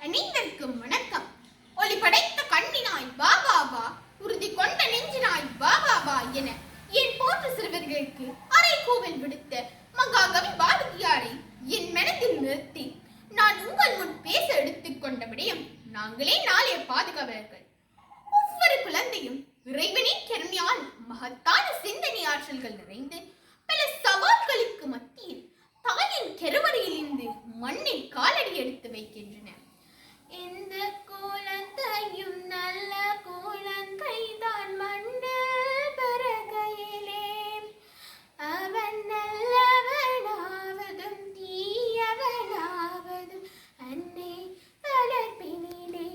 அனைவருக்கும் வணக்கம். ஒளி படைத்த கண்ணினாய் வா வா வா, உறுதி கொண்ட நெஞ்சினாய் வா வா வா என என் போன்ற சிறுவர்களுக்கு அரைக்கூவல் விடுத்த மகாகவி பாரதியாரை என் மனதில் நிறுத்தி நான் உங்கள் முன் பேச எடுத்துக்கொண்ட விடயம், நாங்களே நாளைய பாதுகாவலர்கள். ஒவ்வொரு குழந்தையும் இறைவனின் கருணையால் மகத்தான சிந்தனை ஆற்றல்கள் நிறைந்து பல சவால்களுக்கு மத்தியில் தாயின் கருவறையில் இருந்து மண்ணில் காலடி எடுத்து வைக்கின்றன. இந்த குழந்தையும் நல்ல குழந்தைதான் மண்ணில் பிறகையிலே, அவன் நல்லவனாவதும் தீயவனாவதும் அன்னை வளர்ப்பினிலே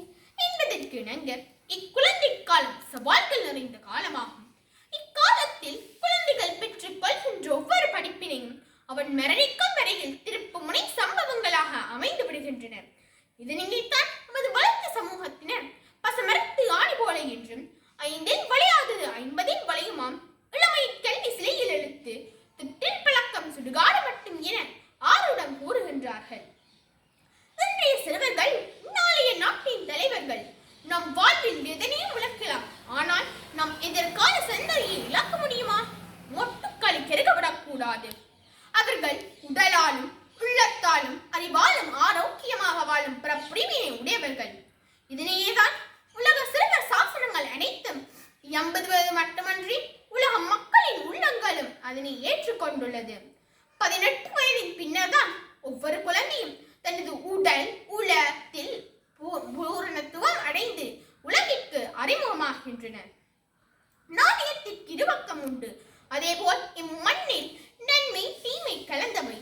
என்பதற்கு இணங்க இக்குழந்தை காலம் சவால்கள் நிறைந்த காலமாகும். இக்காலத்தில் குழந்தைகள் பெற்றுக் கொள்கின்ற ஒவ்வொரு படிப்பினையும் அவன் மரணிக்கும் வரையில் திருப்பு முனை சம்பவங்களாக அமைந்து விடுகின்றன. இதனைத்தான் நமது வளர்ந்த சமூகத்தினர் பசமரத்து ஆணி போல என்றும், ஐந்தில் வளையாதது ஐம்பதில் வளையுமாம், இளமை கல்வி சிலையில் எழுத்து துட்டில் பழக்கம் சுடுகாடு மட்டும் என ஆருடம் கூறுகின்றார்கள். இன்றைய சிறுவர்கள் நாளைய நாட்டின் தலைவர்கள். நம் வாழ்வில் எதனையும் இழக்கலாம், ஆனால் நம் எதிர்கால சந்ததியை இழக்க முடியுமா? மொட்டுக்களை கெருகவிடக்கூடாது. அவர்கள் உடலாலும் உள்ளத்தாலும் அறிவாலும் ஆரோக்கியமாக வாழும் பிறப்புரிமையை உடையவர்கள். இதனையேதான் உலக சிறுவர் சாசனங்கள் அனைத்தும் 80 மட்டுமன்றி உலக மக்களின் உள்ளங்களும் அதனை ஏற்றுக்கொண்டுள்ளது. 18 வயதின் பின்னர் தான் ஒவ்வொரு குழந்தையும் தனது உடல் உலகத்தில் பூரணத்துவம் அடைந்து உலகிற்கு அறிமுகமாகின்றனர். நாணயத்திற்கு இருபக்கம் உண்டு. அதேபோல் இம்மண்ணில் நன்மை தீமை கலந்தவை.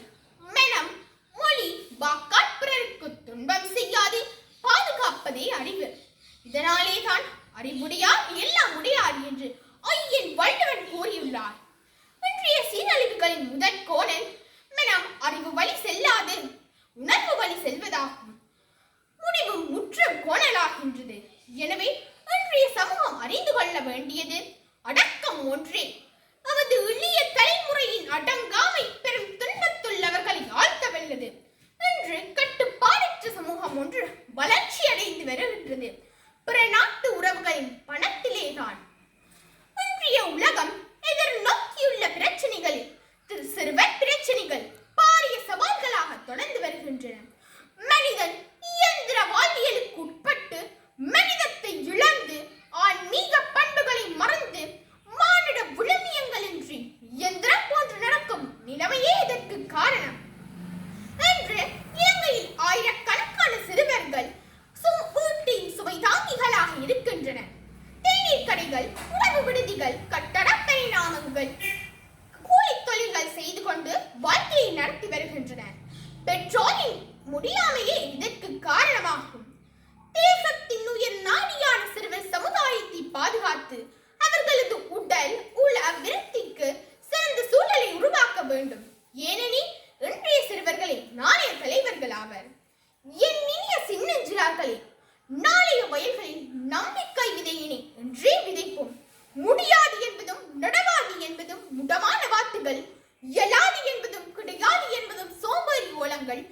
மனம் மொழி வாக்கால் பிறருக்கு துன்பம் செய்யாது பாதுகாப்பதே அறிவு. இதனாலே தான் அறிவுடையார் எல்லாம் முடியாது என்று ஐயன் வள்ளுவன் கூறியுள்ளார். இன்றைய சீரழிவுகளின் முதற் கோணல் மனம் அறிவு வழி செல்லாது உணர்வு வழி செல்வதாகும். முடிவு முற்றும் கோணலாகின்றது. எனவே இன்றைய சமூகம் அறிந்து கொள்ள வேண்டியது அடக்கம் ஒன்றே. நமது எளிய தலைமுறையின் அடங்காமை பெரும் துன்பத்துள்ளவர்களை ஆழ்த்த வல்லது. இன்று கட்டுப்பாடற்ற சமூகம் ஒன்று வளர்ச்சி அடைந்து வருகின்றது. பிற நாட்டு உறவுகளின் பணத்திலேதான். இன்றைய உலகம் எதிர்நோக்கியுள்ள பிரச்சனைகளில் சிறுவர் பிரச்சனைகள் பாரிய சவால்களாக தொடர்ந்து வருகின்றன. மனிதன் இயந்திர வாழ்வியலுக்கு உட்பட்டு மனிதத்தை இழந்து ஆன்மீக பண்புகளை மறந்து மானிட விழுமியங்களின்றி இயந்திரம் போன்று நடக்கும் நிலைமையே இதற்கு காரணம். இன்று இலங்கையில் ஆயிரக்கணக்கான சிறுவர்கள் வீட்டின் சுமை தாங்கிகளாக இருக்கின்றனர். தேநீர் கடைகள், உணவு விடுதிகள், கட்டட பரிணாமங்கள், கூலி தொழில்கள் செய்து கொண்டு வாழ்க்கையை நடத்தி வருகின்றனர். பெற்றோரின் முடியாமையே இதற்கு காரணமாகும். தேசத்தின் உயர் நாடியான சிறுவர் சமுதாயத்தை பாதுகாத்து அவர்களது உடல் உள விருத்திக்கு சிறந்த சூழலை உருவாக்க வேண்டும். ஏனெனில் இன்றைய சிறுவர்களே நாளைய தலைவர்கள் ஆவர். என் இனிய சின்னஞ்சிறார்களே, நாளைய வயல்களில் நம்பிக்கை விதையினை இன்றே விதைப்போம். முடியாது என்பதும் நடவாது என்பதும் முடமான வார்த்தைகள், இயலாது என்பதும் கிடையாது என்பதும் சோம்பேறி ஓலங்கள்